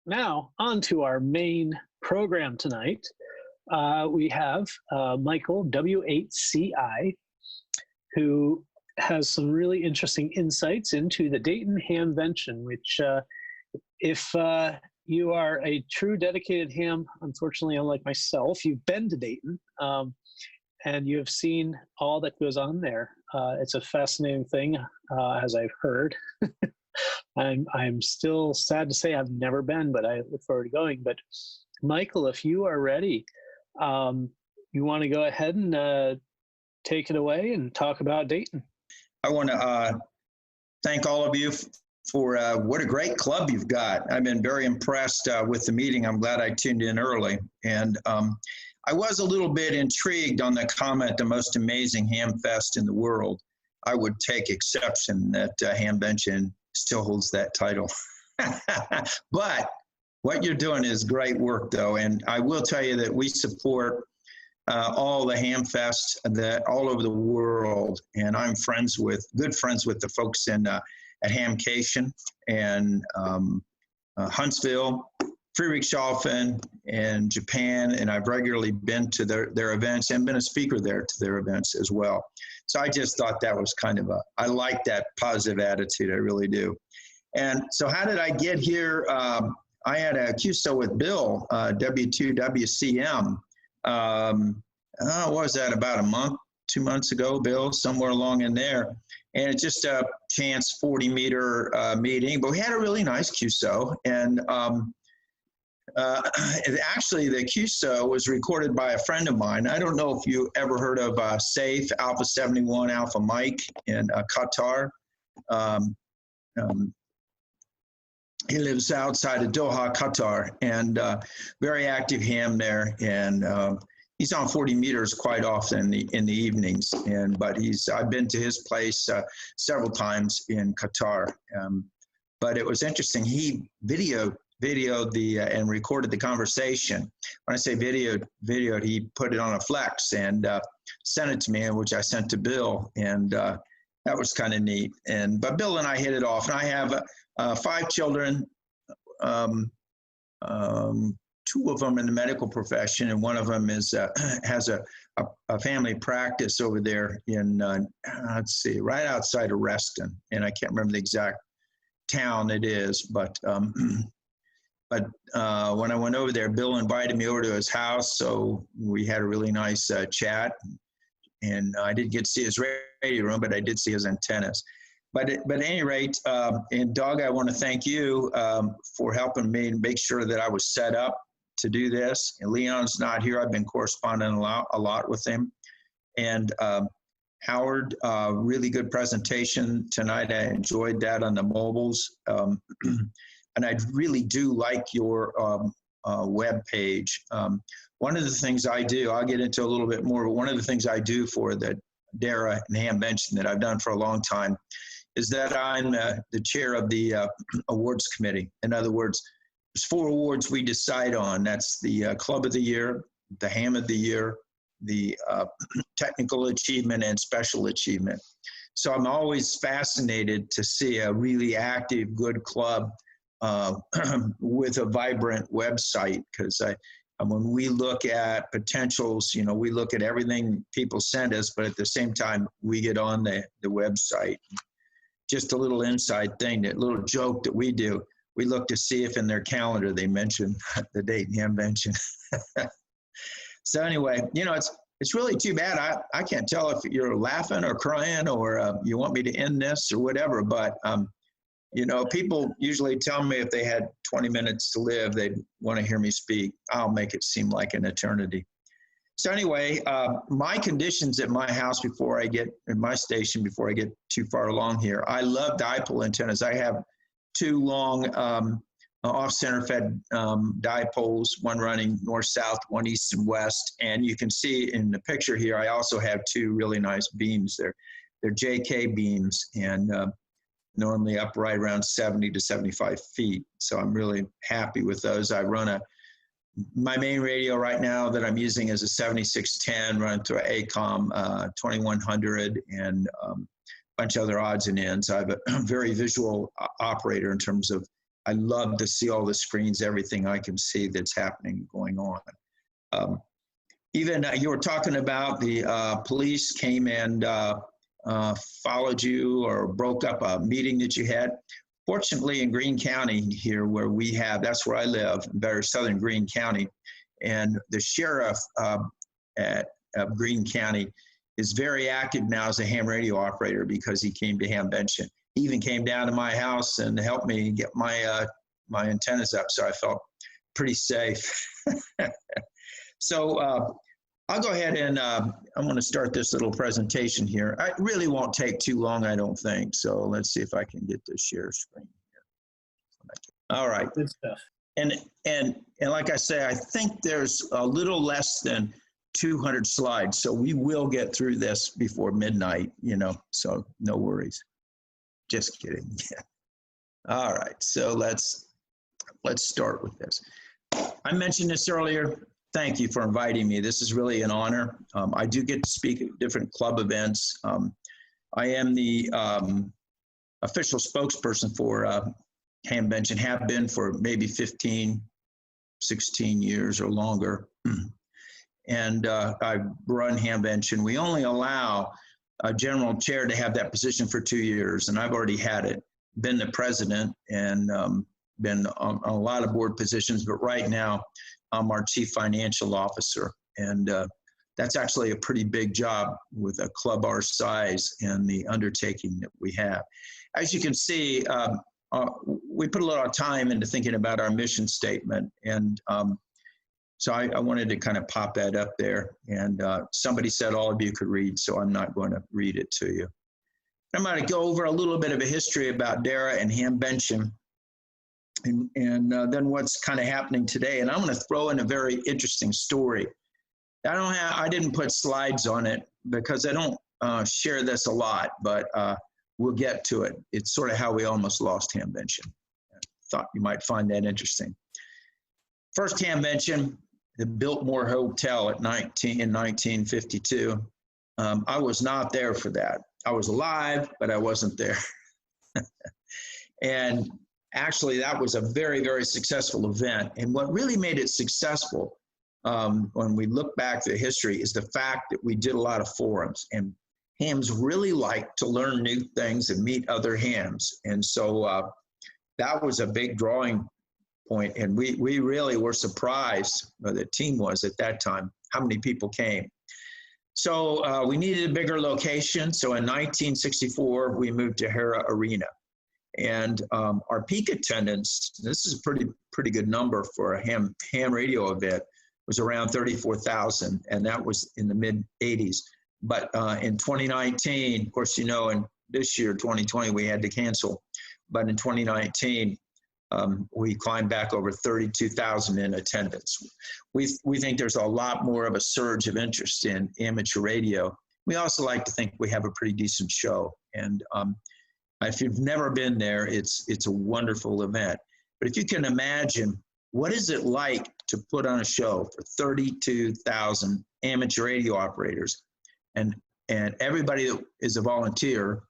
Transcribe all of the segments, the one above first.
Now, on to our main program tonight. We have Michael, W8CI, who has some really interesting insights into the Dayton Hamvention, which if you are a true dedicated ham, unfortunately, unlike myself, you've been to Dayton and you have seen all that goes on there. It's a fascinating thing, as I've heard. I'm still sad to say I've never been, but I look forward to going. But Michael, if you are ready, you want to go ahead and take it away and talk about Dayton. I want to thank all of you for what a great club you've got. I've been very impressed with the meeting. I'm glad I tuned in early. And I was a little bit intrigued on the comment, the most amazing ham fest in the world. I would take exception that Hamvention still holds that title. But what you're doing is great work, though. And I will tell you that we support all the ham fests that all over the world. And I'm good friends with the folks in at Hamvention and Huntsville, Friedrichshafen, and Japan, and I've regularly been to their events and been a speaker there to their events as well. So I just thought that was kind of I like that positive attitude, I really do. And so how did I get here? I had a QSO with Bill, W2WCM. What was that, about 2 months ago, Bill, somewhere along in there. And it's just a chance 40-meter meeting, but we had a really nice QSO. And actually, the QSO was recorded by a friend of mine. I don't know if you ever heard of SAFE, Alpha 71, Alpha Mike in Qatar. He lives outside of Doha, Qatar, and very active ham there. And he's on 40 meters quite often in the evenings. But I've been to his place several times in Qatar. But it was interesting. He videoed and recorded the conversation. When I say videoed, he put it on a flex and sent it to me, which I sent to Bill, and that was kind of neat. But Bill and I hit it off, and I have 5 children, 2 of them in the medical profession, and one of them has a family practice over there in right outside of Reston, and I can't remember the exact town it is, but when I went over there, Bill invited me over to his house, so we had a really nice chat. And I didn't get to see his radio room, but I did see his antennas. But at any rate, and Doug, I want to thank you for helping me and make sure that I was set up to do this. And Leon's not here. I've been corresponding a lot with him. And Howard, really good presentation tonight. I enjoyed that on the mobiles. And I really do like your web page. One of the things I do, I'll get into a little bit more, but one of the things I do for the DARA and Hamvention that I've done for a long time is that I'm the chair of the awards committee. In other words, there's 4 awards we decide on. That's the Club of the Year, the Ham of the Year, the Technical Achievement, and Special Achievement. So I'm always fascinated to see a really active, good club with a vibrant website, because when we look at potentials, we look at everything people send us, but at the same time, we get on the website. Just a little inside thing, that little joke that we do, we look to see if in their calendar they mention the Dayton Hamvention. So anyway, it's really too bad. I can't tell if you're laughing or crying or you want me to end this or whatever, but people usually tell me if they had 20 minutes to live, they'd want to hear me speak. I'll make it seem like an eternity. So anyway, my conditions at my house in my station before I get too far along here, I love dipole antennas. I have 2 long off-center fed dipoles, one running north-south, one east and west. And you can see in the picture here, I also have 2 really nice beams. They're JK beams, and normally up right around 70 to 75 feet. So I'm really happy with those. I run my main radio right now that I'm using is a 7610 run through ACOM 2100 and a bunch of other odds and ends. I have a very visual operator in terms of I love to see all the screens, everything I can see that's happening, going on. Even you were talking about the police came and followed you or broke up a meeting that you had. Fortunately, in Greene County here, where we have, that's where I live, very southern Greene County, and the sheriff at Greene County is very active now as a ham radio operator because he came to Hamvention. He even came down to my house and helped me get my my antennas up, so I felt pretty safe. So I'll go ahead and I'm going to start this little presentation here. I really won't take too long, I don't think. So let's see if I can get the share screen here. All right. Good stuff. And like I say, I think there's a little less than 200 slides, so we will get through this before midnight, you know, so no worries. Just kidding. Yeah. All right, so let's start with this. I mentioned this earlier. Thank you for inviting me. This is really an honor. I do get to speak at different club events. I am the official spokesperson for Hamvention, have been for maybe 15, 16 years or longer. And I run Hamvention. We only allow a general chair to have that position for 2 years, and I've already had it. Been the president and been on a lot of board positions, but right now I'm our chief financial officer, and that's actually a pretty big job with a club our size and the undertaking that we have. As you can see, we put a lot of time into thinking about our mission statement, and so I wanted to kind of pop that up there, and somebody said all of you could read, so I'm not going to read it to you. I'm going to go over a little bit of a history about DARA and Hamvention, and then what's kind of happening today. And I'm going to throw in a very interesting story. I didn't put slides on it because I don't share this a lot, but we'll get to it. It's sort of how we almost lost Hamvention. I thought you might find that interesting. First Hamvention, the Biltmore Hotel in 1952. I was not there for that. I was alive, but I wasn't there. And actually, that was a very, very successful event. And what really made it successful, when we look back to history, is the fact that we did a lot of forums. And hams really like to learn new things and meet other hams. And so that was a big drawing point. And we really were surprised, or the team was at that time, how many people came. So we needed a bigger location. So in 1964, we moved to Hera Arena. And our peak attendance, this is a pretty good number for a ham radio event, was around 34,000, and that was in the mid 80s. But in 2019, of course, you know, in this year, 2020, we had to cancel. But in 2019, we climbed back over 32,000 in attendance. We think there's a lot more of a surge of interest in amateur radio. We also like to think we have a pretty decent show. And if you've never been there, it's a wonderful event. But if you can imagine, what is it like to put on a show for 32,000 amateur radio operators and everybody that is a volunteer?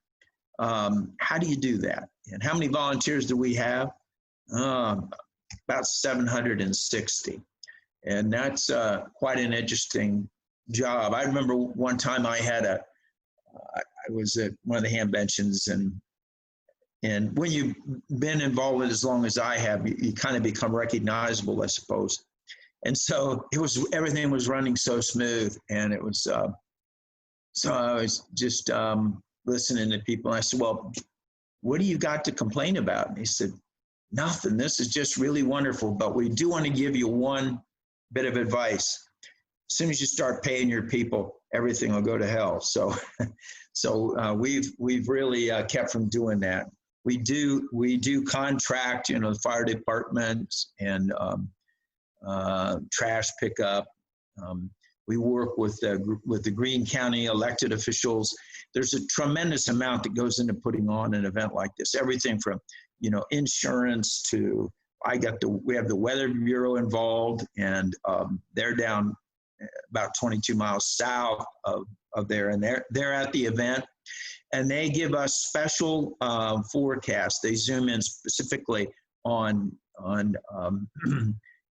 How do you do that? And how many volunteers do we have? About 760. And that's quite an interesting job. I remember one time I was at one of the Hamventions, and when you've been involved with it as long as I have, you kind of become recognizable, I suppose. And so everything was running so smooth, and it was, so I was just listening to people, and I said, well, what do you got to complain about? And he said, nothing, this is just really wonderful, but we do want to give you one bit of advice. As soon as you start paying your people, everything will go to hell. So we've really kept from doing that. We do contract, you know, the fire departments and trash pickup. We work with the Greene County elected officials. There's a tremendous amount that goes into putting on an event like this. Everything from, you know, insurance to we have the Weather Bureau involved, and they're down about 22 miles south of there, and they're at the event, and they give us special forecasts. They zoom in specifically on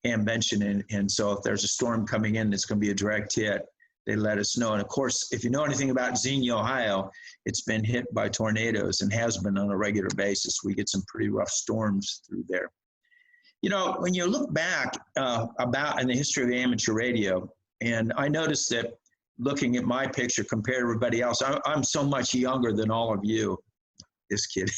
Hamvention, and so if there's a storm coming in that's going to be a direct hit, they let us know. And of course, if you know anything about Xenia, Ohio, it's been hit by tornadoes and has been on a regular basis. We get some pretty rough storms through there. You know, when you look back about in the history of amateur radio, and I noticed that looking at my picture compared to everybody else, I'm so much younger than all of you. Just kidding.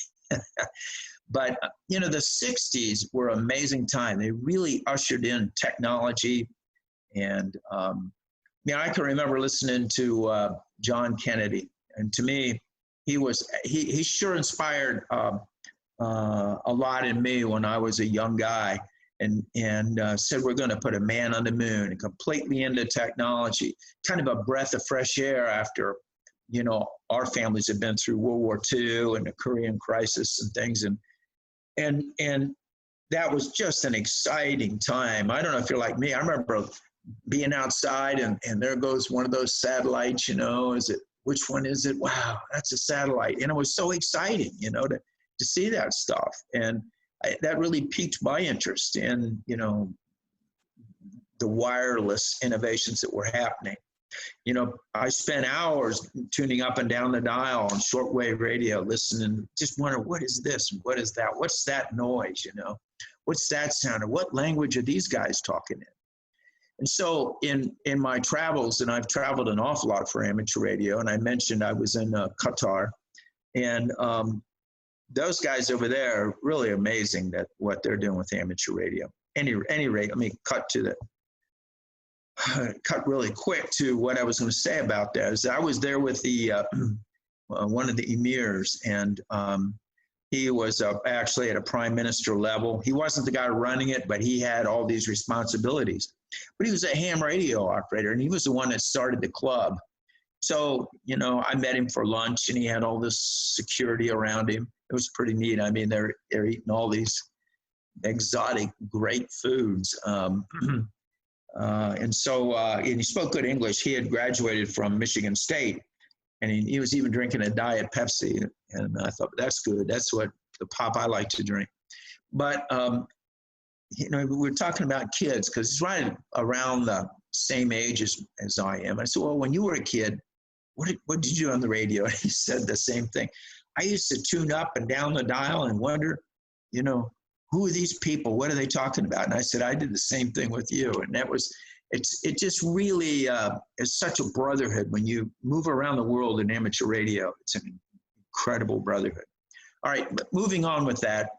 But, you know, the 60s were an amazing time. They really ushered in technology. And, you know, I can remember listening to John Kennedy. And to me, he sure inspired a lot in me when I was a young guy, and said, we're going to put a man on the moon, and completely into technology, kind of a breath of fresh air after, you know, our families had been through World War II and the Korean crisis and things. And that was just an exciting time. I don't know if you're like me. I remember being outside and there goes one of those satellites, you know, which one is it? Wow, that's a satellite. And it was so exciting, you know, to see that stuff. And that really piqued my interest in, you know, the wireless innovations that were happening. You know, I spent hours tuning up and down the dial on shortwave radio, listening, just wondering, what is this? What is that? What's that noise? You know, what's that sound? Or what language are these guys talking in? And so in my travels, and I've traveled an awful lot for amateur radio, and I mentioned I was in Qatar, and those guys over there are really amazing that what they're doing with amateur radio. Any rate, let me cut really quick to what I was going to say about that. Is I was there with the one of the emirs, and he was actually at a prime minister level. He wasn't the guy running it, but he had all these responsibilities. But he was a ham radio operator, and he was the one that started the club. So, you know, I met him for lunch, and he had all this security around him. It was pretty neat. I mean, they're eating all these exotic, great foods. And he spoke good English. He had graduated from Michigan State, and he was even drinking a Diet Pepsi. And I thought, that's good. That's what the pop I like to drink. But, you know, we're talking about kids, because he's right around the same age as I am. I said, well, when you were a kid, what did you do on the radio? And he said the same thing. I used to tune up and down the dial and wonder, you know, who are these people? What are they talking about? And I said, I did the same thing with you. And that was, it just really is such a brotherhood when you move around the world in amateur radio. It's an incredible brotherhood. All right, but moving on with that,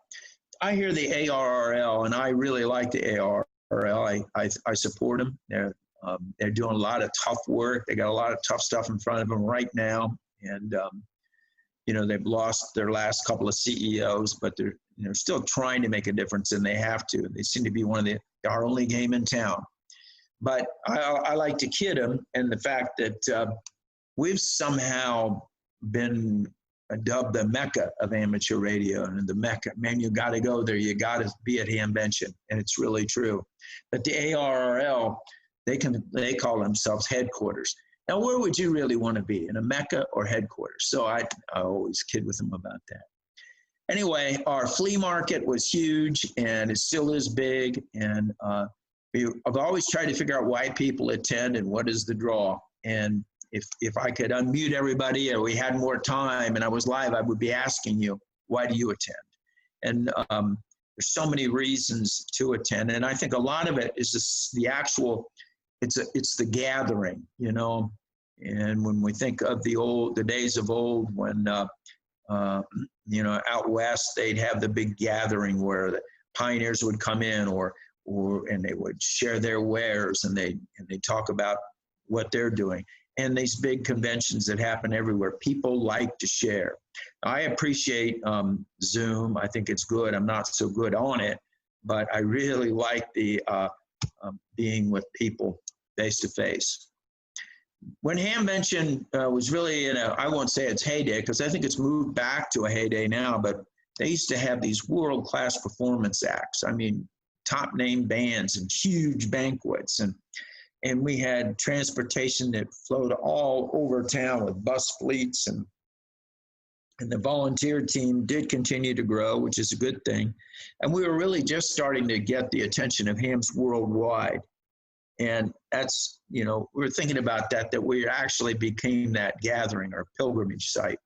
I hear the ARRL, and I really like the ARRL. I support them. They're doing a lot of tough work. They got a lot of tough stuff in front of them right now. And, you know, they've lost their last couple of CEOs, but they're still trying to make a difference, and they have to. They seem to be our only game in town. But I like to kid them, and the fact that we've somehow been dubbed the Mecca of amateur radio, and the Mecca, man, you got to go there. You got to be at Hamvention, and it's really true. But the ARRL, they call themselves headquarters. Now, where would you really want to be, in a Mecca or headquarters? So I always kid with them about that. Anyway, our flea market was huge, and it still is big. And I've always tried to figure out why people attend and what is the draw. And if I could unmute everybody, or we had more time and I was live, I would be asking you, why do you attend? And there's so many reasons to attend. And I think a lot of it is just the actual, it's the gathering, you know. And when we think of the days of old, when you know, out west, they'd have the big gathering where the pioneers would come in, and they would share their wares, and they talk about what they're doing. And these big conventions that happen everywhere, people like to share. I appreciate Zoom. I think it's good. I'm not so good on it, but I really like the being with people face to face. When Hamvention was really in I won't say its heyday, because I think it's moved back to a heyday now, but they used to have these world-class performance acts. I mean, top name bands and huge banquets. And we had transportation that flowed all over town with bus fleets. And And the volunteer team did continue to grow, which is a good thing. And we were really just starting to get the attention of hams worldwide. And that's, we were thinking about that we actually became that gathering or pilgrimage site.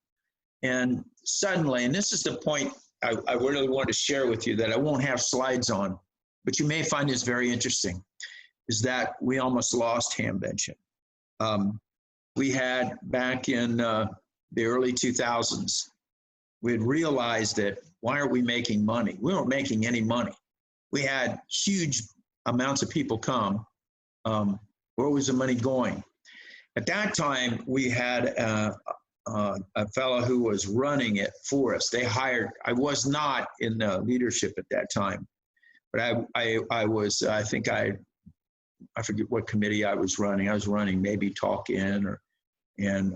And suddenly, and this is the point I really want to share with you that I won't have slides on, but you may find this very interesting, is that we almost lost Hamvention. We had back in the early 2000s, we had realized that why aren't we making money? We weren't making any money. We had huge amounts of people come. Where was the money going? At that time, we had a fellow who was running it for us. They hired, I was not in the leadership at that time, but I was, I forget what committee I was running. I was running maybe Talk In and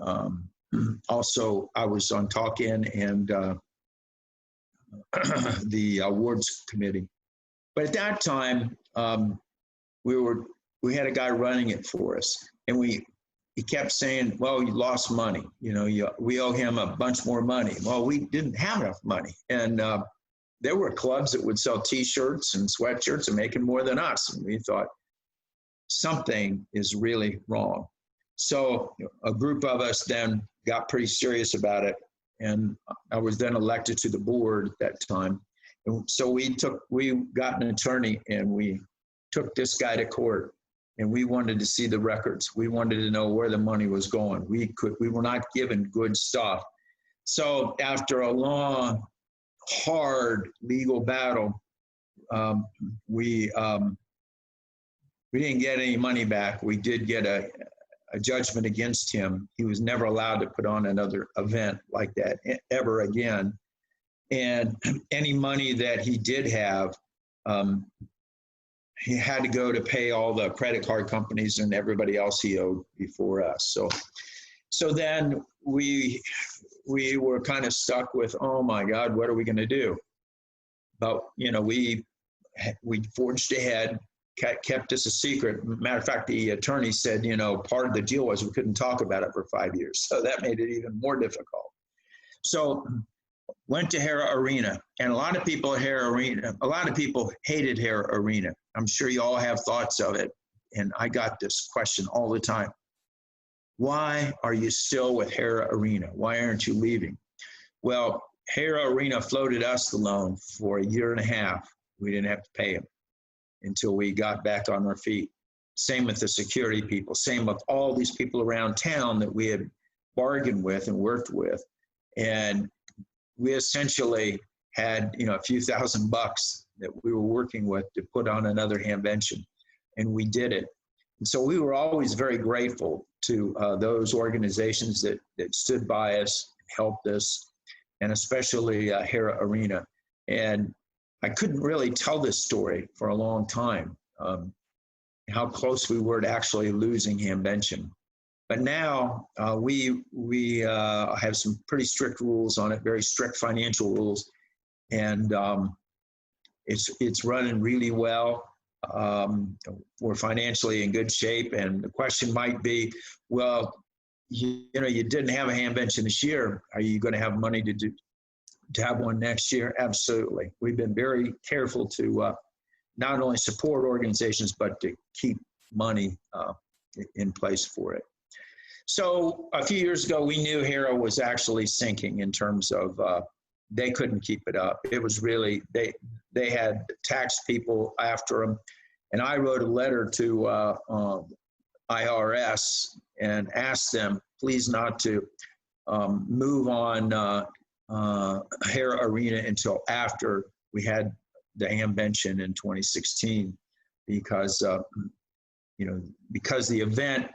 also I was on Talk In and the Awards Committee. But at that time, we had a guy running it for us, and he kept saying, well, you lost money. We owe him a bunch more money. Well, we didn't have enough money. And there were clubs that would sell T-shirts and sweatshirts and making more than us. And we thought, something is really wrong. So a group of us then got pretty serious about it. And I was then elected to the board at that time. And so we got an attorney and we took this guy to court. And we wanted to see the records. We wanted to know where the money was going. We were not given good stuff. So after a long, hard legal battle, we didn't get any money back. We did get a judgment against him. He was never allowed to put on another event like that ever again. And any money that he did have, he had to go to pay all the credit card companies and everybody else he owed before us. So then we were kind of stuck with, oh my God, what are we going to do? But we forged ahead, kept this a secret. Matter of fact, the attorney said, part of the deal was we couldn't talk about it for 5 years. So that made it even more difficult. So went to Hera Arena, and a lot of people hated Hera Arena. I'm sure you all have thoughts of it, and I got this question all the time. Why are you still with Hera Arena? Why aren't you leaving? Well, Hera Arena floated us the loan for 1.5 years. We didn't have to pay them until we got back on our feet. Same with the security people, same with all these people around town that we had bargained with and worked with. And we essentially had, a few $1,000 that we were working with to put on another Hamvention, and we did it. And so we were always very grateful to those organizations that stood by us, helped us, and especially Hera Arena. And I couldn't really tell this story for a long time, how close we were to actually losing Hamvention. But now we have some pretty strict rules on it, very strict financial rules, and it's running really well. We're financially in good shape, and the question might be, well, you didn't have a Hamvention this year. Are you going to have money to have one next year? Absolutely. We've been very careful to not only support organizations, but to keep money in place for it. So a few years ago, we knew Hera was actually sinking in terms of they couldn't keep it up. It was really, they had tax people after them. And I wrote a letter to IRS and asked them, please not to move on Hera Arena until after we had the Hamvention in 2016, because because the event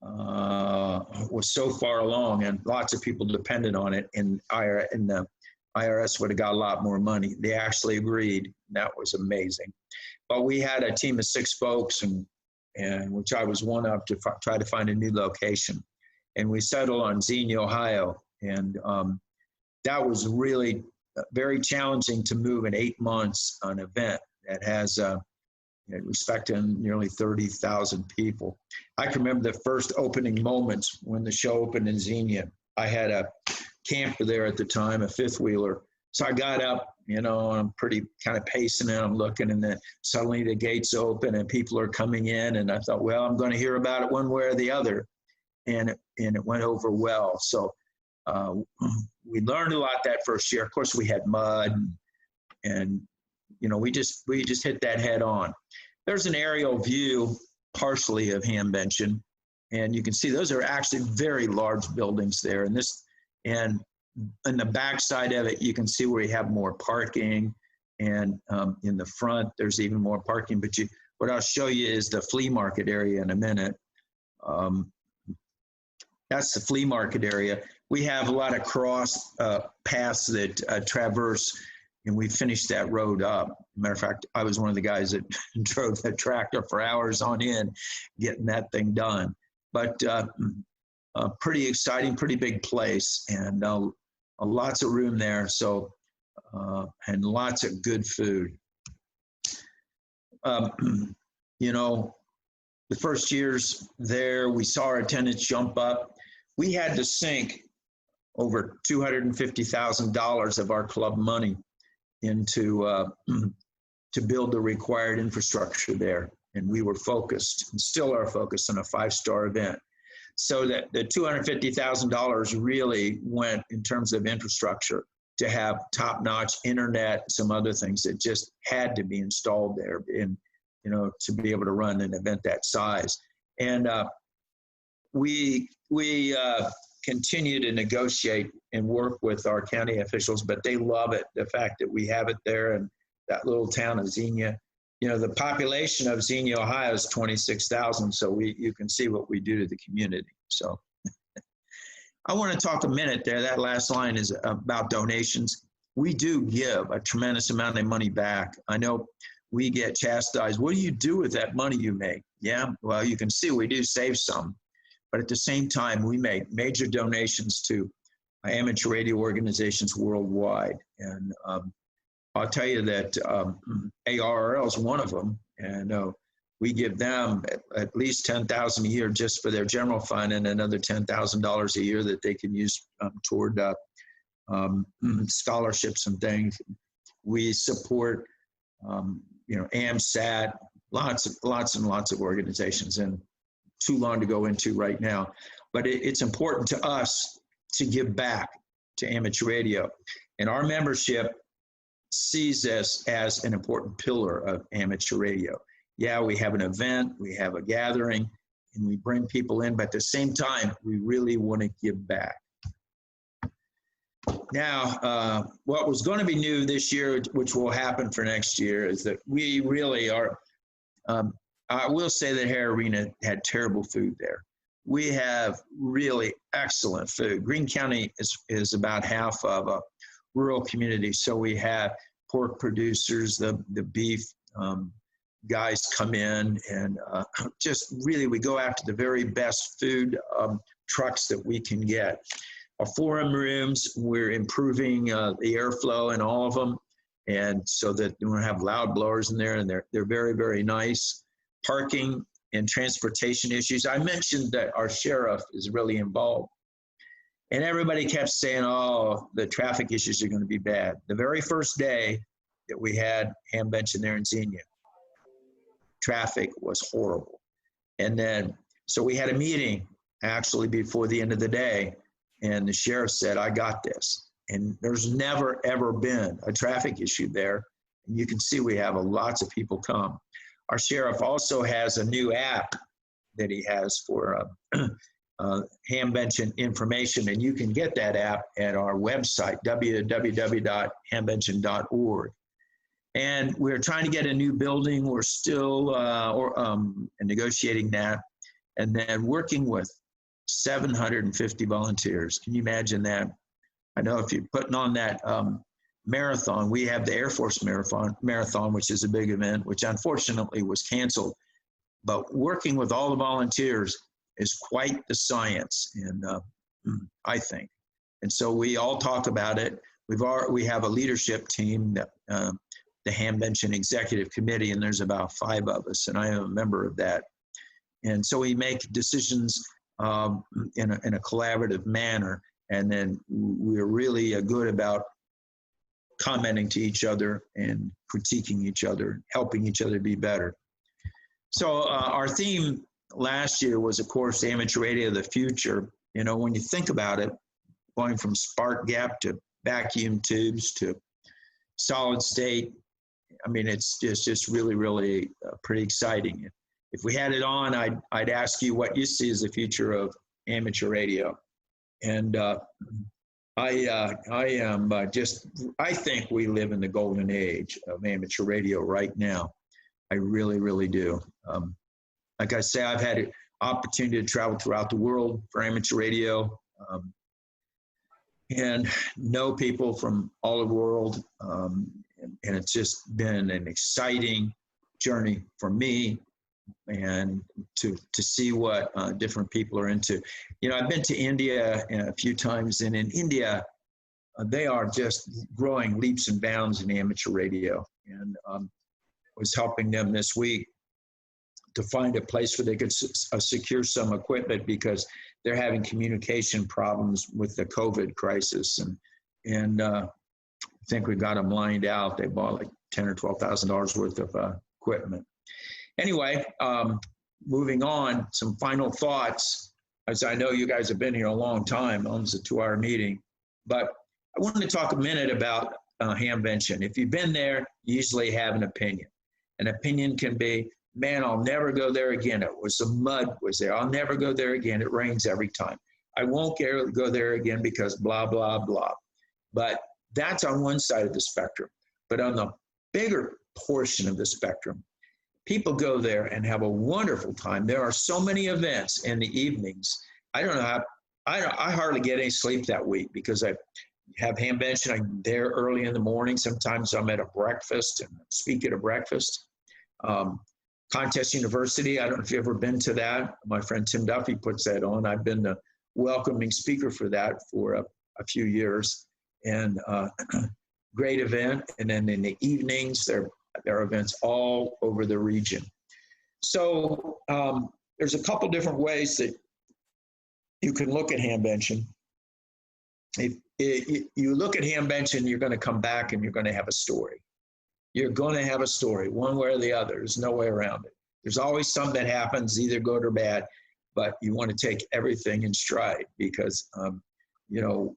was so far along and lots of people depended on it, and the IRS would have got a lot more money. They actually agreed. That was amazing. But we had a team of 6 folks, and which I was one of, to try to find a new location. And we settled on Xenia, Ohio. And that was really very challenging to move in 8 months an event that has respecting nearly 30,000 people. I can remember the first opening moments when the show opened in Xenia. I had camper there at the time, a fifth wheeler. So I got up, you know, I'm pretty kind of pacing and I'm looking, and then suddenly the gates open and people are coming in, and I thought, well, I'm going to hear about it one way or the other, and it went over well. So we learned a lot that first year. Of course, we had mud, and you know, we just hit that head on. There's an aerial view, partially, of Hamvention, and you can see those are actually very large buildings there. And in the back side of it, you can see where you have more parking, and in the front, there's even more parking. But what I'll show you is the flea market area in a minute. That's the flea market area. We have a lot of cross paths that traverse, and we finished that road up. Matter of fact, I was one of the guys that drove the tractor for hours on end getting that thing done. But pretty exciting, pretty big place, and lots of room there. So, and lots of good food. You know, the first years there, we saw our attendance jump up. We had to sink over $250,000 of our club money into to build the required infrastructure there, and we were focused, and still are focused, on a 5-star event. So that the $250,000 really went in terms of infrastructure to have top-notch internet, some other things that just had to be installed there, in, you know, to be able to run an event that size. And we continue to negotiate and work with our county officials, but they love it, the fact that we have it there in that little town of Xenia. You know, the population of Xenia, Ohio is 26,000, so you can see what we do to the community. So I want to talk a minute there. That last line is about donations. We do give a tremendous amount of money back. I know we get chastised. What do you do with that money you make? Yeah, well, you can see we do save some, but at the same time, we make major donations to amateur radio organizations worldwide. And I'll tell you that ARRL is one of them, and we give them at least $10,000 a year just for their general fund, and another $10,000 a year that they can use toward scholarships and things. We support, you know, AMSAT, lots and lots of organizations, and too long to go into right now. But it's important to us to give back to amateur radio, and our membership sees this as an important pillar of amateur radio. Yeah, we have an event, we have a gathering, and we bring people in, but at the same time, we really want to give back. Now, what was going to be new this year, which will happen for next year, is that we really are, I will say that Hare Arena had terrible food there. We have really excellent food. Greene County is about half of a rural community, so we have pork producers, the beef guys come in, and just really we go after the very best food trucks that we can get. Our forum rooms, we're improving the airflow in all of them, and so that we don't have loud blowers in there, and they're very, very nice. Parking and transportation issues. I mentioned that our sheriff is really involved. And everybody kept saying, oh, the traffic issues are going to be bad. The very first day that we had Hamvention there in Xenia, traffic was horrible. And then, so we had a meeting actually before the end of the day, and the sheriff said, I got this. And there's never, ever been a traffic issue there. And you can see we have lots of people come. Our sheriff also has a new app that he has for Hamvention information, and you can get that app at our website, www.hamvention.org. And we're trying to get a new building. We're still negotiating that, and then working with 750 volunteers. Can you imagine that? I know if you're putting on that marathon, we have the Air Force Marathon, which is a big event, which unfortunately was canceled. But working with all the volunteers is quite the science, and I think. And so we all talk about it. We have a leadership team, that, the Hamvention Executive Committee, and there's about 5 of us, and I am a member of that. And so we make decisions in a collaborative manner. And then we're really good about commenting to each other and critiquing each other, helping each other be better. So our theme last year was, of course, amateur radio of the future. You know, when you think about it, going from spark gap to vacuum tubes to solid state, I mean, it's just really, really pretty exciting. If we had it on, I'd ask you what you see as the future of amateur radio. And I think we live in the golden age of amateur radio right now. I really, really do. Like I say, I've had an opportunity to travel throughout the world for amateur radio and know people from all over the world. And it's just been an exciting journey for me, and to see what different people are into. You know, I've been to India a few times, and in India, they are just growing leaps and bounds in amateur radio. And was helping them this week to find a place where they could secure some equipment, because they're having communication problems with the COVID crisis. And I think we got them lined out. They bought like $10,000 or $12,000 worth of equipment. Anyway, moving on, some final thoughts, as I know you guys have been here a long time, almost a 2-hour meeting, but I wanted to talk a minute about Hamvention. If you've been there, you usually have an opinion. An opinion can be, man, I'll never go there again. It was the mud was there. I'll never go there again. It rains every time. I won't go there again because blah, blah, blah. But that's on one side of the spectrum. But on the bigger portion of the spectrum, people go there and have a wonderful time. There are so many events in the evenings. I don't know how, I hardly get any sleep that week, because I have Hamvention. I'm there early in the morning. Sometimes I'm at a breakfast and speak at a breakfast. Contest University, I don't know if you've ever been to that. My friend Tim Duffy puts that on. I've been the welcoming speaker for that for a few years. And great event. And then in the evenings, there are events all over the region. So there's a couple different ways that you can look at Hamvention. If you look at Hamvention, you're going to come back and you're going to have a story. You're going to have a story, one way or the other. There's no way around it. There's always something that happens, either good or bad, but you want to take everything in stride, because, you know,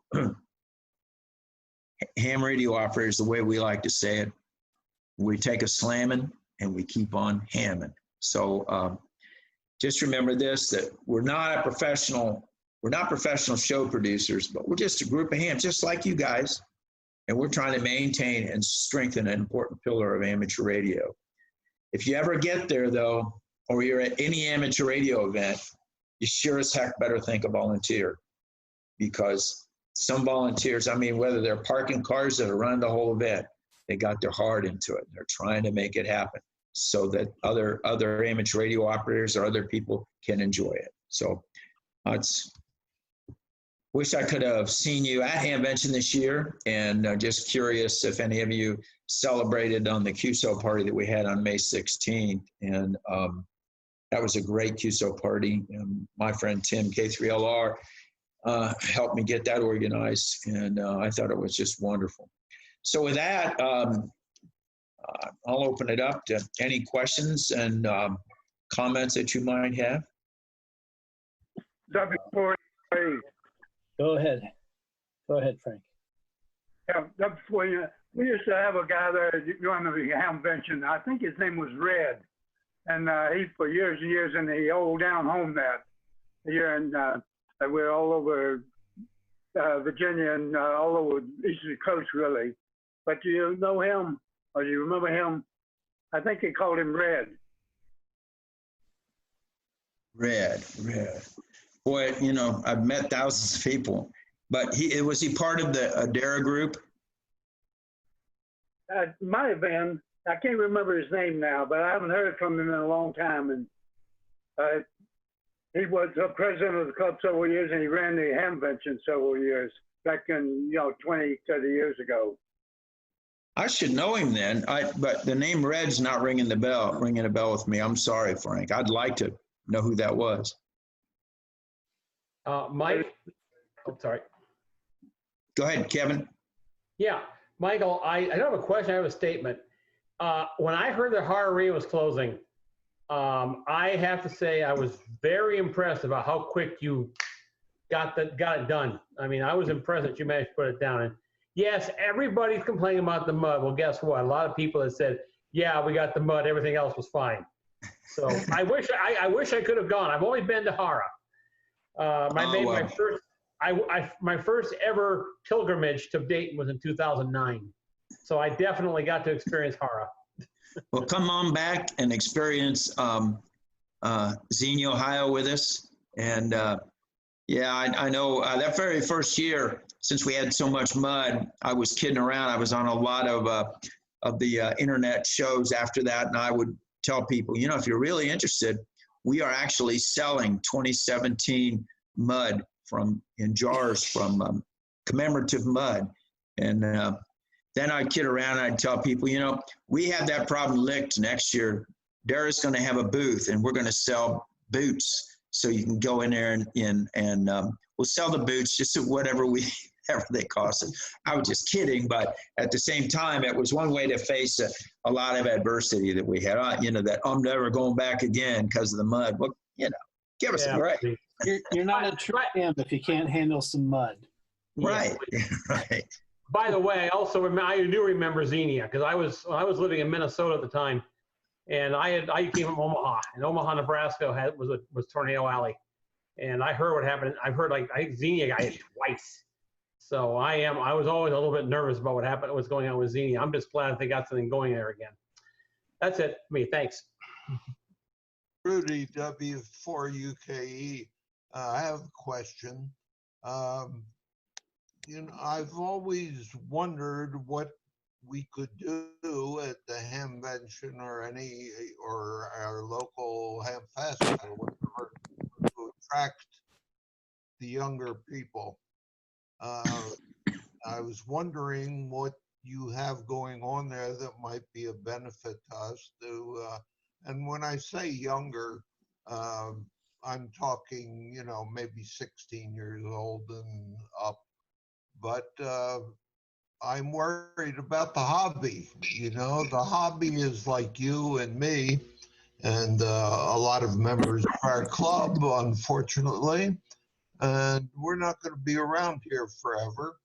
ham radio operators, the way we like to say it, we take a slamming and we keep on hamming. So just remember this, that we're not professional show producers, but we're just a group of hams, just like you guys. And we're trying to maintain and strengthen an important pillar of amateur radio. If you ever get there, though, or you're at any amateur radio event, you sure as heck better think of volunteer, because some volunteers, I mean, whether they're parking cars that are running the whole event, they got their heart into it. They're trying to make it happen so that other amateur radio operators or other people can enjoy it. So wish I could have seen you at Hamvention this year, and just curious if any of you celebrated on the QSO party that we had on May 16th. And that was a great QSO party. And my friend Tim, K3LR, helped me get that organized, and I thought it was just wonderful. So with that, I'll open it up to any questions and comments that you might have. Go ahead. Go ahead, Frank. Yeah, that's when we used to have a guy there running the Hamvention. I think his name was Red, and he for years and years in the old down home there here, and we're all over Virginia and all over Eastern Coast, really. But do you know him, or do you remember him? I think they called him Red. Red. Boy, you know, I've met thousands of people, but was he part of the DARA group? Might have been. I can't remember his name now, but I haven't heard from him in a long time. And he was president of the club several years, and he ran the Hamvention several years, back in, 20, 30 years ago. I should know him then, but the name Red's not ringing a bell with me. I'm sorry, Frank. I'd like to know who that was. Mike, oh, sorry. Go ahead, Kevin. Yeah, Michael, I don't have a question, I have a statement. When I heard that Hara Arena was closing, I have to say I was very impressed about how quick you got it done. I mean, I was impressed that you managed to put it down. And yes, everybody's complaining about the mud. Well, guess what? A lot of people have said, yeah, we got the mud, everything else was fine. So I wish I could have gone. I've only been to Hara. My first ever pilgrimage to Dayton was in 2009. So I definitely got to experience Hara. Well, come on back and experience Xenia, Ohio with us. And yeah, I know that very first year, since we had so much mud, I was kidding around. I was on a lot of the internet shows after that, and I would tell people, you know, if you're really interested, we are actually selling 2017 mud in jars from commemorative mud. And then I'd kid around and I'd tell people, you know, we have that problem licked next year. DARA's going to have a booth and we're going to sell boots. So you can go in there and we'll sell the boots just at whatever they cost us. I was just kidding, but at the same time, it was one way to face a lot of adversity that we had. You know, that I'm never going back again because of the mud. Well, you know, give us a break. You're not a true fan if you can't handle some mud. Right, right. By the way, I do remember Xenia because I was living in Minnesota at the time, and I came from Omaha, and Omaha, Nebraska was Tornado Alley, and I heard what happened. I've heard I think Xenia got hit twice, so I was always a little bit nervous about what's going on with Xenia. I'm just glad they got something going there again. That's it for me. Thanks. Rudy W4UKE. I have a question. You know, I've always wondered what we could do at the Hamvention or our local Hamfest or whatever to attract the younger people. I was wondering what you have going on there that might be a benefit to us. And when I say younger, I'm talking, you know, maybe 16 years old and up. But I'm worried about the hobby. You know, the hobby is like you and me and a lot of members of our club, unfortunately. And we're not going to be around here forever.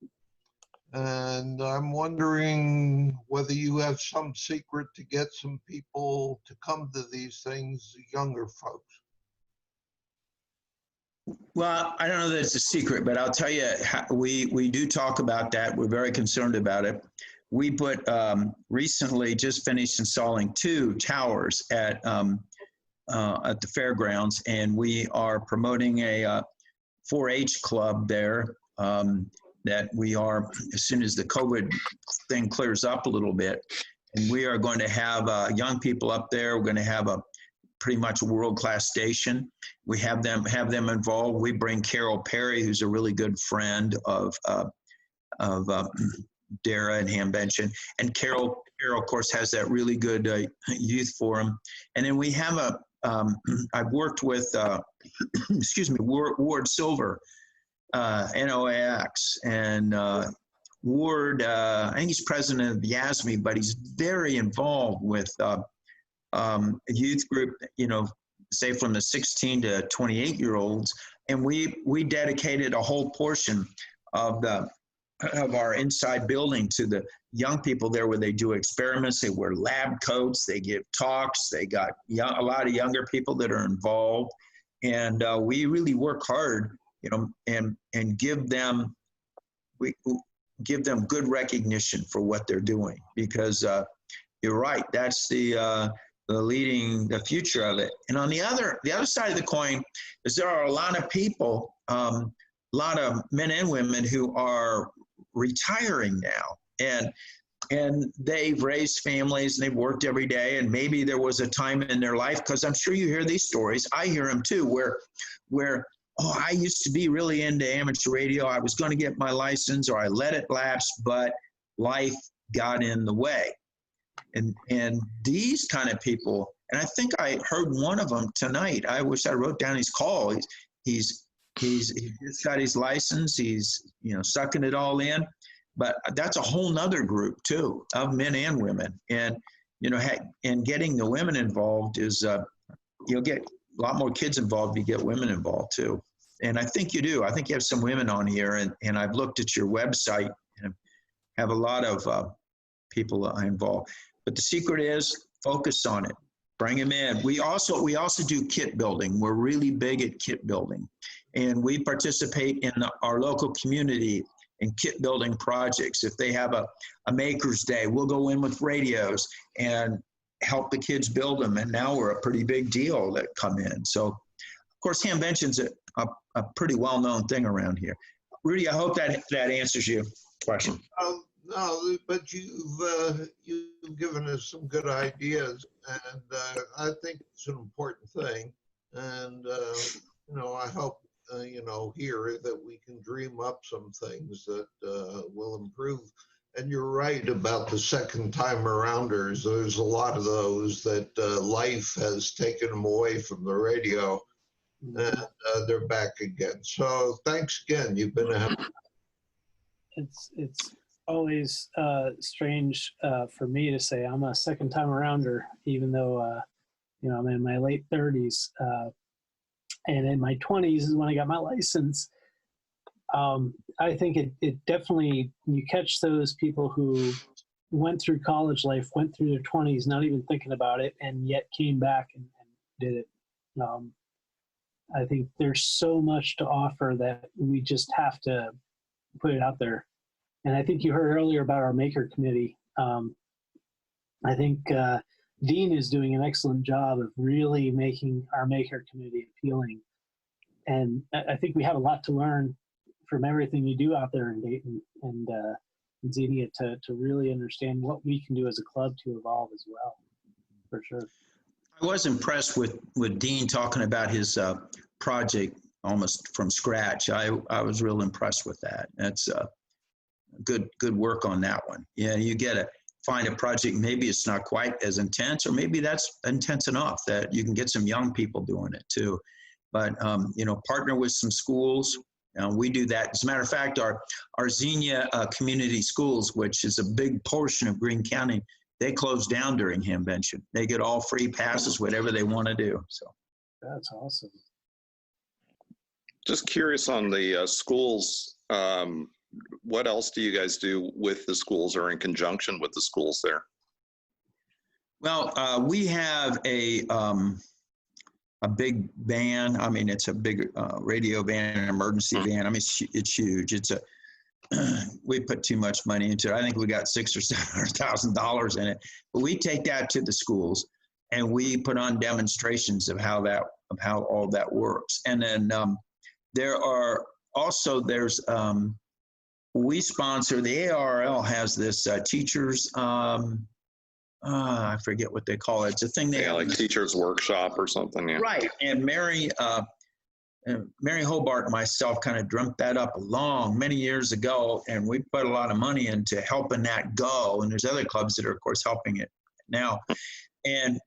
And I'm wondering whether you have some secret to get some people to come to these things, younger folks. Well, I don't know that it's a secret, but I'll tell you, we do talk about that. We're very concerned about it. We put recently just finished installing 2 towers at the fairgrounds, and we are promoting a 4-H club there that we are, as soon as the COVID thing clears up a little bit, and we are going to have young people up there. We're going to have pretty much a world-class station. We have them involved. We bring Carol Perry, who's a really good friend of DARA and Hamvention. And Carol, of course, has that really good youth forum. And then we have I've worked with, Ward Silver, NOAX, and Ward, I think he's president of YASME, but he's very involved with a youth group, you know, say from the 16 to 28-year-olds, and we dedicated a whole portion of our inside building to the young people there, where they do experiments, they wear lab coats, they give talks, they got a lot of younger people that are involved, and we really work hard, you know, and give them good recognition for what they're doing, because you're right, that's the future of it. And on the other side of the coin is there are a lot of people, a lot of men and women who are retiring now, and they've raised families and they've worked every day, and maybe there was a time in their life, because I'm sure you hear these stories, I hear them too, where I used to be really into amateur radio, I was going to get my license, or I let it lapse, but life got in the way. And these kind of people, and I think I heard one of them tonight. I wish I wrote down his call. He's He's just got his license. He's, sucking it all in. But that's a whole nother group too, of men and women. And, and getting the women involved is, you'll get a lot more kids involved if you get women involved too. And I think you do. I think you have some women on here, and I've looked at your website and have a lot of people involved. But the secret is focus on it. Bring them in. We also do kit building. We're really big at kit building, and we participate in our local community in kit building projects. If they have a Maker's Day, we'll go in with radios and help the kids build them. And now we're a pretty big deal that come in. So, of course, Hamvention's a pretty well-known thing around here. Rudy, I hope that answers your question. No, but you've given us some good ideas, and I think it's an important thing. And I hope here that we can dream up some things that will improve. And you're right about the second time arounders. There's a lot of those that life has taken them away from the radio, and they're back again. So thanks again. You've been a It's always strange for me to say I'm a second time arounder, even though I'm in my late 30s, and in my 20s is when I got my license. I think it definitely, you catch those people who went through college life, went through their 20s, not even thinking about it, and yet came back and did it. I think there's so much to offer that we just have to put it out there. And I think you heard earlier about our Maker Committee. I think Dean is doing an excellent job of really making our Maker Committee appealing. And I think we have a lot to learn from everything you do out there in Dayton and Xenia to really understand what we can do as a club to evolve as well, for sure. I was impressed with Dean talking about his project almost from scratch. I was real impressed with that. That's good work on that one. Yeah, you get to find a project, maybe it's not quite as intense, or maybe that's intense enough that you can get some young people doing it too. But, partner with some schools. We do that. As a matter of fact, our Xenia community schools, which is a big portion of Greene County, they close down during Hamvention. They get all free passes, whatever they want to do. So that's awesome. Just curious on the schools. What else do you guys do with the schools or in conjunction with the schools there? Well, we have a big van. I mean, it's a big radio van, an emergency van. I mean, it's huge. We put too much money into it. I think we got $600,000 or $700,000 in it. But we take that to the schools and we put on demonstrations of how all that works. And then we sponsor, the ARL has this teachers, I forget what they call it. It's a thing they like teachers workshop or something. Yeah. Right. And Mary Hobart and myself kind of dreamt that up many years ago, and we put a lot of money into helping that go. And there's other clubs that are, of course, helping it now. And,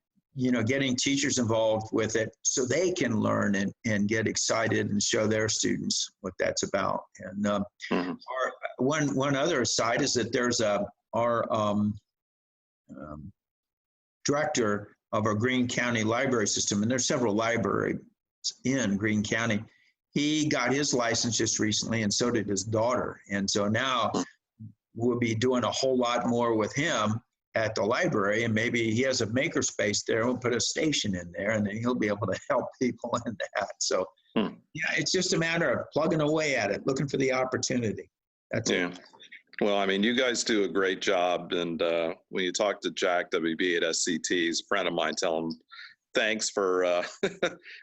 getting teachers involved with it so they can learn and get excited and show their students what that's about. And one other aside is that there's our director of our Greene County library system, and there's several libraries in Greene County. He got his license just recently, and so did his daughter. And so now we'll be doing a whole lot more with him at the library, and maybe he has a makerspace there. We'll put a station in there, and then he'll be able to help people in that. So yeah, it's just a matter of plugging away at it, looking for the opportunity. That's it. Well, I mean, you guys do a great job. And when you talk to Jack WB at SCT, he's a friend of mine, tell him thanks for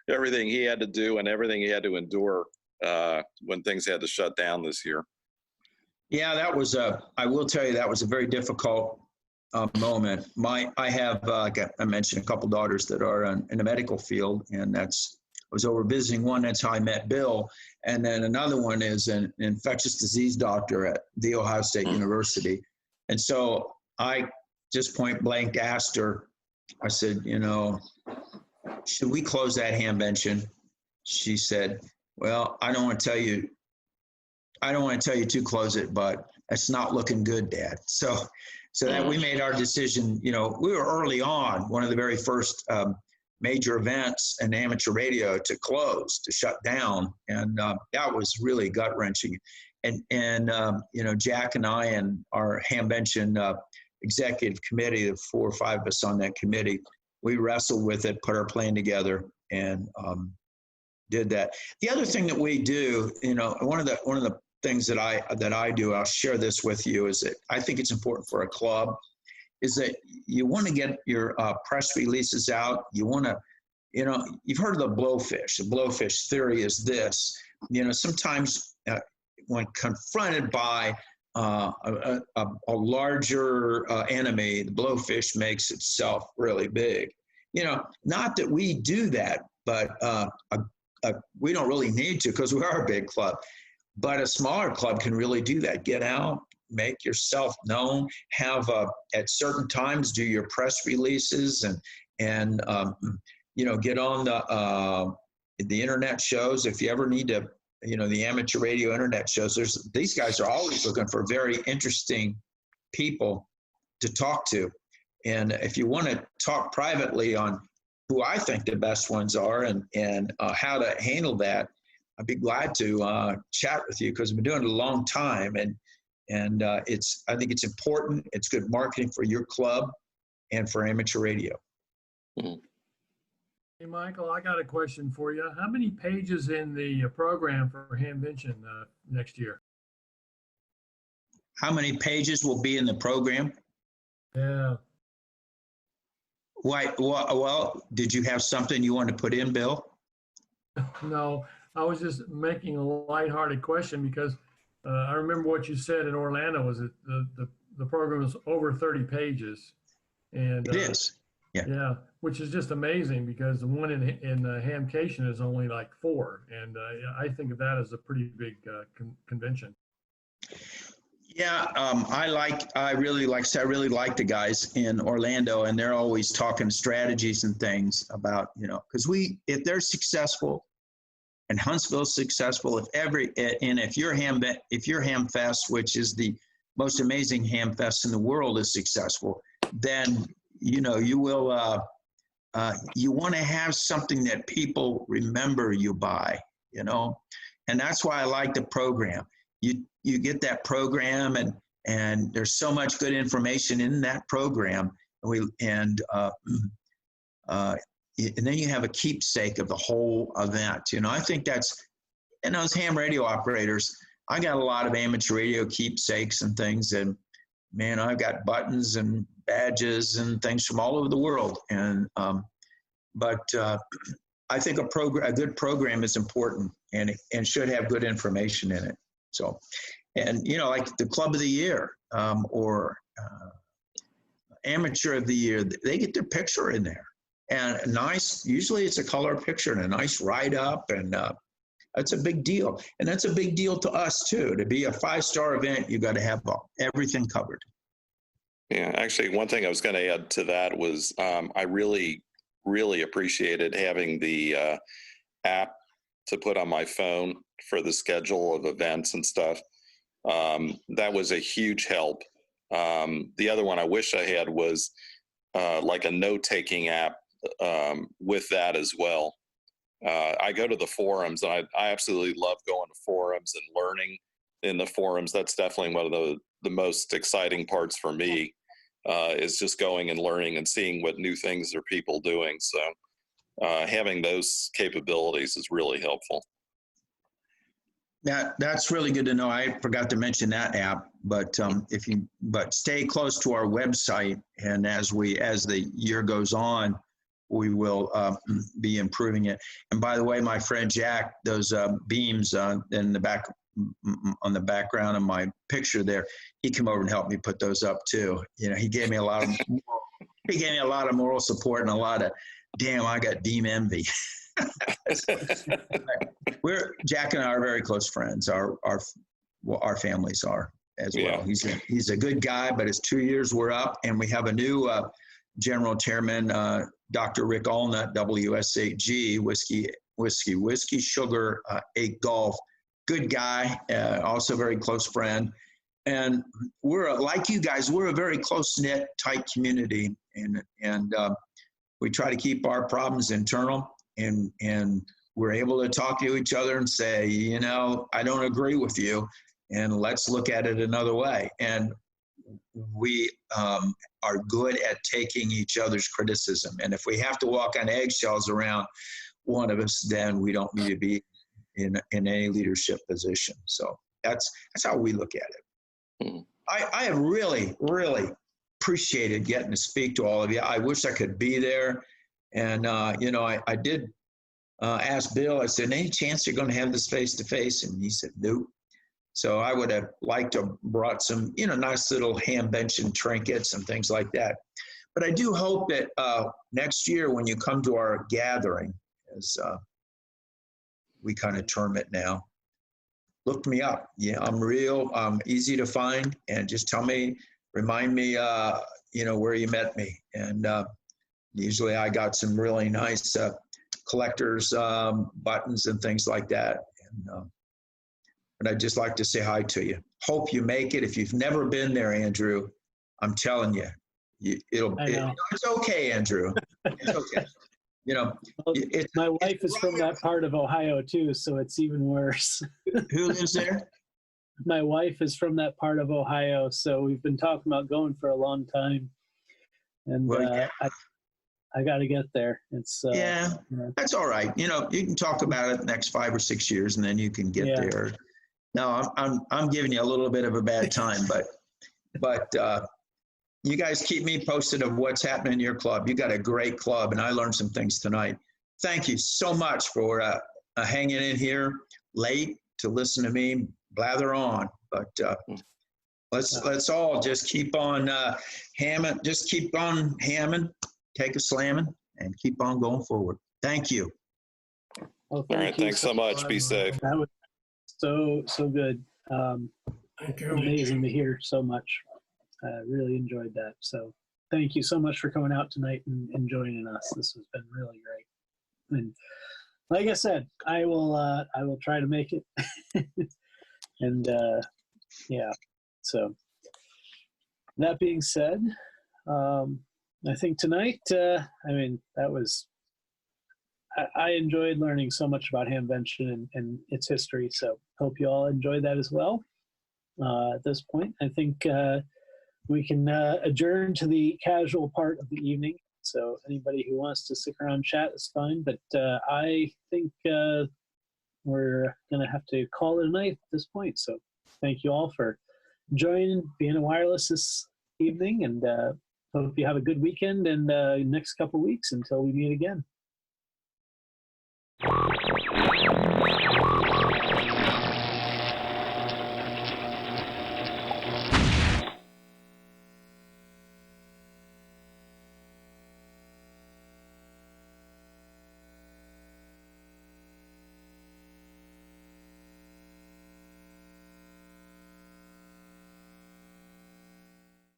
everything he had to do and everything he had to endure when things had to shut down this year. Yeah, I will tell you, that was a very difficult moment. I have, I mentioned a couple daughters that are in the medical field, and I was over visiting one. That's how I met Bill. And then another one is an infectious disease doctor at The Ohio State University. And so I just point blank asked her, I said, should we close that Hamvention? She said, Well, I don't want to tell you to close it, but it's not looking good, Dad. So that we made our decision, we were early on, one of the very first major events in amateur radio to close, to shut down. And that was really gut wrenching. And Jack and I and our Hamvention executive committee, the 4 or 5 of us on that committee, we wrestled with it, put our plan together, and did that. The other thing that we do, one of the things that I do, I'll share this with you, is that I think it's important for a club, is that you want to get your press releases out. You want to, you've heard of the blowfish. The blowfish theory is this, sometimes when confronted by a larger enemy, the blowfish makes itself really big. Not that we do that, but we don't really need to, because we are a big club. But a smaller club can really do that. Get out, make yourself known, have at certain times do your press releases, and get on the internet shows. If you ever need to, the amateur radio internet shows, these guys are always looking for very interesting people to talk to. And if you want to talk privately on who I think the best ones are and how to handle that, I'd be glad to chat with you, because I've been doing it a long time, and I think it's important. It's good marketing for your club and for amateur radio. Mm-hmm. Hey, Michael, I got a question for you. How many pages in the program for Hamvention next year? How many pages will be in the program? Yeah. Why? Well, did you have something you wanted to put in, Bill? No, I was just making a lighthearted question, because I remember what you said in Orlando was that the program is over 30 pages. And It is. Yeah, which is just amazing, because the one in Hamvention is only like 4. And I think of that as a pretty big convention. Yeah, I really like the guys in Orlando, and they're always talking strategies and things about, because if they're successful and Huntsville's successful, if your Hamfest, which is the most amazing Hamfest in the world, is successful, then you will you want to have something that people remember you by, and that's why I like the program. You get that program, and there's so much good information in that program, and then you have a keepsake of the whole event. I think that's, and those ham radio operators, I got a lot of amateur radio keepsakes and things, and man, I've got buttons and badges and things from all over the world. And but I think a good program is important, and should have good information in it. So, and like the Club of the Year or Amateur of the Year, they get their picture in there, and usually it's a color picture and a nice write-up, and that's a big deal. And that's a big deal to us too. To be a 5-star event, you got to have everything covered. Yeah, actually, one thing I was going to add to that was I really, really appreciated having the app to put on my phone for the schedule of events and stuff. That was a huge help. The other one I wish I had was like a note-taking app with that as well. I go to the forums, and I absolutely love going to forums and learning in the forums. That's definitely one of the most exciting parts for me, is just going and learning and seeing what new things are people doing. So having those capabilities is really helpful. That's really good to know. I forgot to mention that app, but stay close to our website, and as the year goes on, we will be improving it. And by the way, my friend Jack, those beams in the back, on the background of my picture there, he came over and helped me put those up too. He gave me a lot of moral support, and a lot of, damn, I got beam envy. Jack and I are very close friends. Our families are as well. Yeah. He's a good guy, but his 2 years were up, and we have a new General Chairman, Dr. Rick Allnut, WSAG, whiskey, sugar, 8 golf. Good guy, also very close friend. And we're, like you guys, we're a very close-knit, tight community. And we try to keep our problems internal, and we're able to talk to each other and say, you know, I don't agree with you, and let's look at it another way. And we are good at taking each other's criticism. And if we have to walk on eggshells around one of us, then we don't need to be in any leadership position. So that's how we look at it. Mm-hmm. I have really, really appreciated getting to speak to all of you. I wish I could be there. And, you know, I did ask Bill, I said, any chance you're going to have this face-to-face? And he said, nope. So I would have liked to have brought some, you know, nice little Hamvention trinkets and things like that. But I do hope that next year when you come to our gathering, as we kind of term it now, look me up. Yeah, I'm easy to find, and just tell me, remind me, you know, where you met me. And usually I got some really nice collector's buttons and things like that. And, but I'd just like to say hi to you. Hope you make it. If you've never been there, Andrew, I'm telling you, it's okay, Andrew. It's okay. You know, well, my wife is from that part of Ohio too, so it's even worse. Who lives there? My wife is from that part of Ohio, so we've been talking about going for a long time. And Well, yeah. I got to get there. It's Yeah, you know. that's all right. You know, you can talk about it the next 5 or 6 years, and then you can get Yeah. there. No, I'm giving you a little bit of a bad time, but you guys keep me posted of what's happening in your club. You got a great club, and I learned some things tonight. Thank you so much for hanging in here late to listen to me blather on. But let's all just keep on hamming, take a slamming, and keep on going forward. Thank you. Well, All right. Thanks so much. Be safe. That was so good. Thank you. Amazing to hear so much. Really enjoyed that. So thank you so much for coming out tonight and joining us. This has been really great. And like I said, I will try to make it. And yeah. So that being said, I think tonight, I mean, that was, I enjoyed learning so much about Hamvention and its history. So hope you all enjoyed that as well. At this point, I think we can adjourn to the casual part of the evening. So anybody who wants to stick around and chat is fine. But I think we're going to have to call it a night at this point. So thank you all for joining Vienna Wireless this evening. And hope you have a good weekend and next couple weeks until we meet again.